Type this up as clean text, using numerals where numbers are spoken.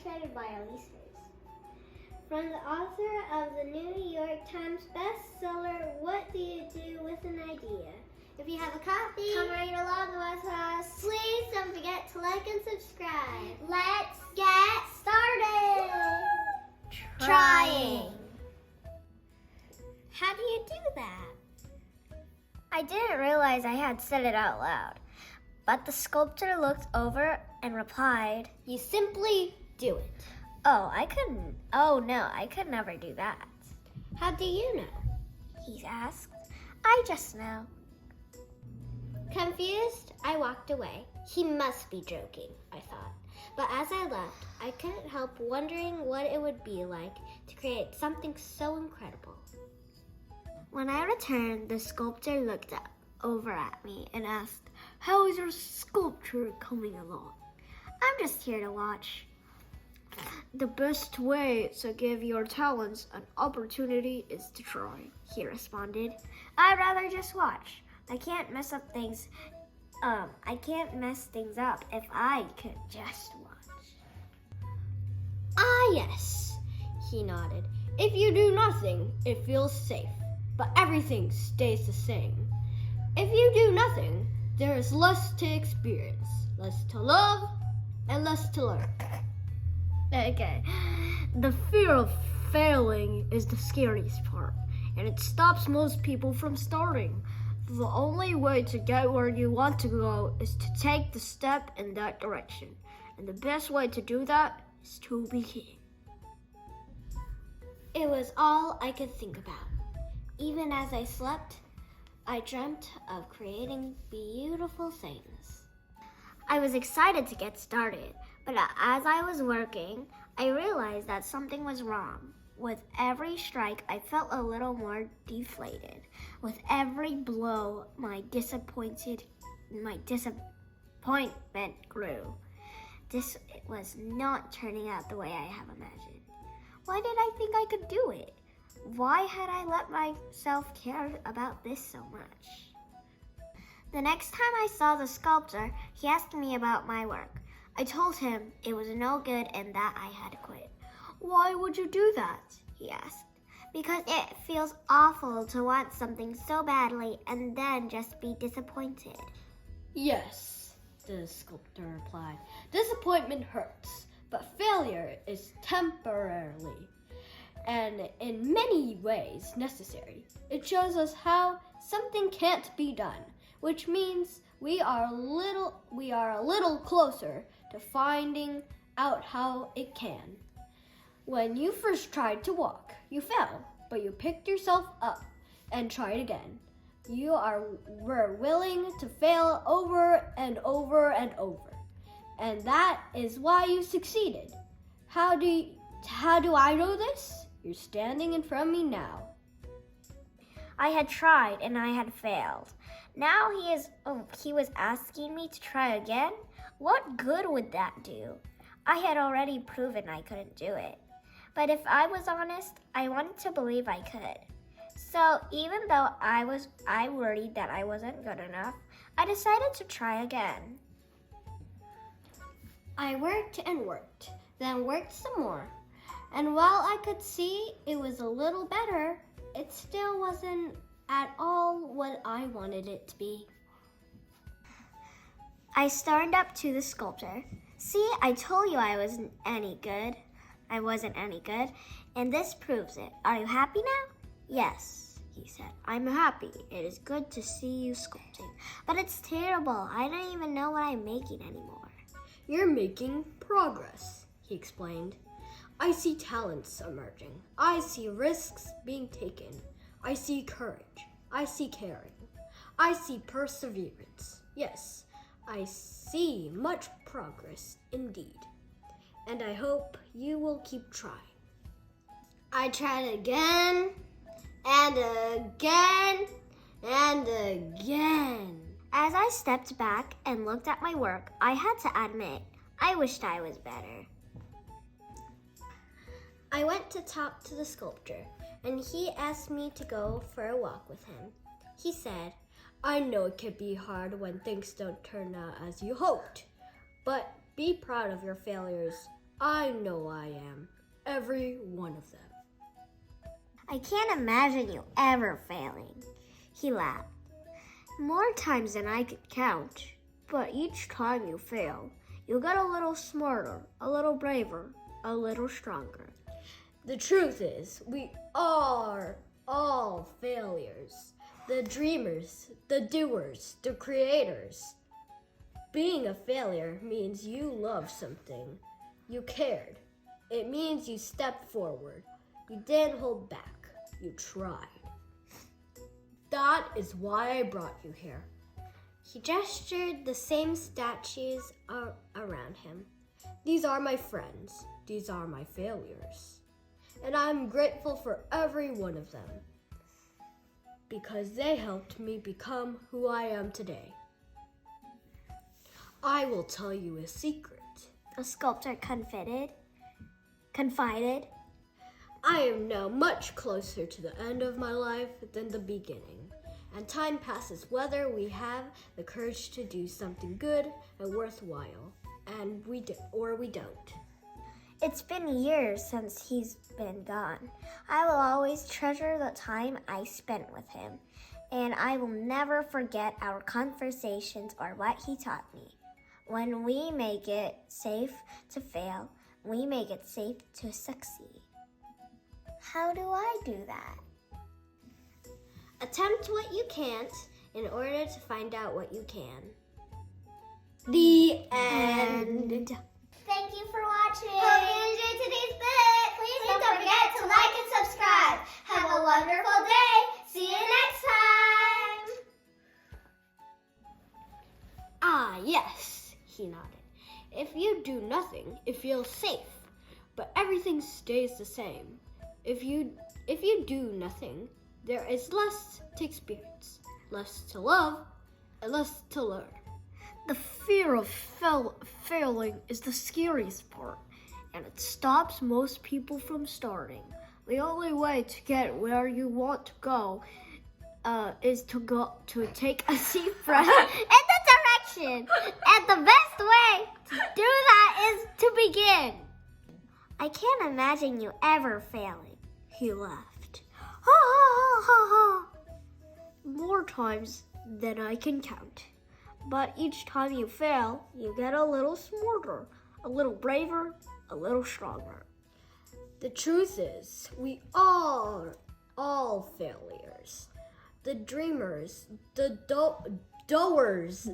illustrated by Elise. From the author of the New York Times bestseller, What Do You Do with an Idea? If you have a copy, come right along with us. Please don't forget to like and subscribe. Let's get started. Trying. How do you do that? I didn't realize I had said it out loud, but the sculptor looked over and replied, "You simply do it." Oh, I couldn't. Oh, no, I could never do that. How do you know? He asked. I just know. Confused, I walked away. He must be joking, I thought. But as I left, I couldn't help wondering what it would be like to create something so incredible. When I returned, the sculptor looked over at me and asked, "How is your sculpture coming along?" "I'm just here to watch." "The best way to give your talents an opportunity is to try," he responded. "I'd rather just watch. I can't mess things up if I could just watch." "Ah, yes," he nodded. "If you do nothing, it feels safe, but everything stays the same. If you do nothing, there is less to experience, less to love, and less to learn." Okay. The fear of failing is the scariest part, and it stops most people from starting. The only way to get where you want to go is to take the step in that direction, and the best way to do that is to begin. It was all I could think about. Even as I slept, I dreamt of creating beautiful things. I was excited to get started, but as I was working, I realized that something was wrong. With every strike, I felt a little more deflated. With every blow, my disappointment grew. This was not turning out the way I have imagined. Why did I think I could do it? Why had I let myself care about this so much? The next time I saw the sculptor, he asked me about my work. I told him it was no good and that I had to quit. "Why would you do that?" he asked. "Because it feels awful to want something so badly and then just be disappointed." "Yes," the sculptor replied. "Disappointment hurts, but failure is temporarily and in many ways necessary. It shows us how something can't be done, which means we are a little closer to finding out how it can. When you first tried to walk, you fell, but you picked yourself up and tried again. You were willing to fail over and over and over, and that is why you succeeded. How do I know this? You're standing in front of me now." I had tried and I had failed. Now he was asking me to try again? What good would that do? I had already proven I couldn't do it. But if I was honest, I wanted to believe I could. So even though I worried that I wasn't good enough, I decided to try again. I worked and worked, then worked some more. And while I could see it was a little better, it still wasn't at all what I wanted it to be. I started up to the sculptor. "See, I told you I wasn't any good, and this proves it. Are you happy now?" "Yes," he said. "I'm happy. It is good to see you sculpting. But it's terrible. I don't even know what I'm making anymore." "You're making progress," he explained. "I see talents emerging. I see risks being taken. I see courage. I see caring. I see perseverance. Yes, I see much progress indeed. And I hope you will keep trying." I tried again and again and again. As I stepped back and looked at my work, I had to admit, I wished I was better. I went to talk to the sculptor, and he asked me to go for a walk with him. He said, "I know it can be hard when things don't turn out as you hoped, but be proud of your failures. I know I am. Every one of them. I can't imagine you ever failing. He laughed. More times than I could count. But each time you fail, you get a little smarter, a little braver, a little stronger. The truth is, we are all failures. The dreamers, the doers, the creators. Being a failure means you loved something. You cared. It means you stepped forward. You didn't hold back. You tried. That is why I brought you here. He gestured the same statues around him. These are my friends. These are my failures. And I'm grateful for every one of them because they helped me become who I am today. I will tell you a secret. The sculptor confided. I am now much closer to the end of my life than the beginning. And time passes whether we have the courage to do something good and worthwhile, and we don't. It's been years since he's been gone. I will always treasure the time I spent with him, and I will never forget our conversations or what he taught me. When we make it safe to fail, we make it safe to succeed. How do I do that? Attempt what you can't in order to find out what you can. The end. Thank you for watching. Hope you enjoyed today's bit. Please don't forget to like and subscribe. Have a wonderful day. See you next time. Ah, yes, he nodded. If you do nothing, it feels safe, but everything stays the same. If you do nothing, there is less to experience, less to love, and less to learn. The fear of failing is the scariest part, and it stops most people from starting. The only way to get where you want to go is to take a deep breath in the direction. And the best way to do that is to begin. I can't imagine you ever failing. He laughed. Ha ha ha ha ha. More times than I can count. But each time you fail, you get a little smarter, a little braver, a little stronger. The truth is, we are all failures. The dreamers, the doers.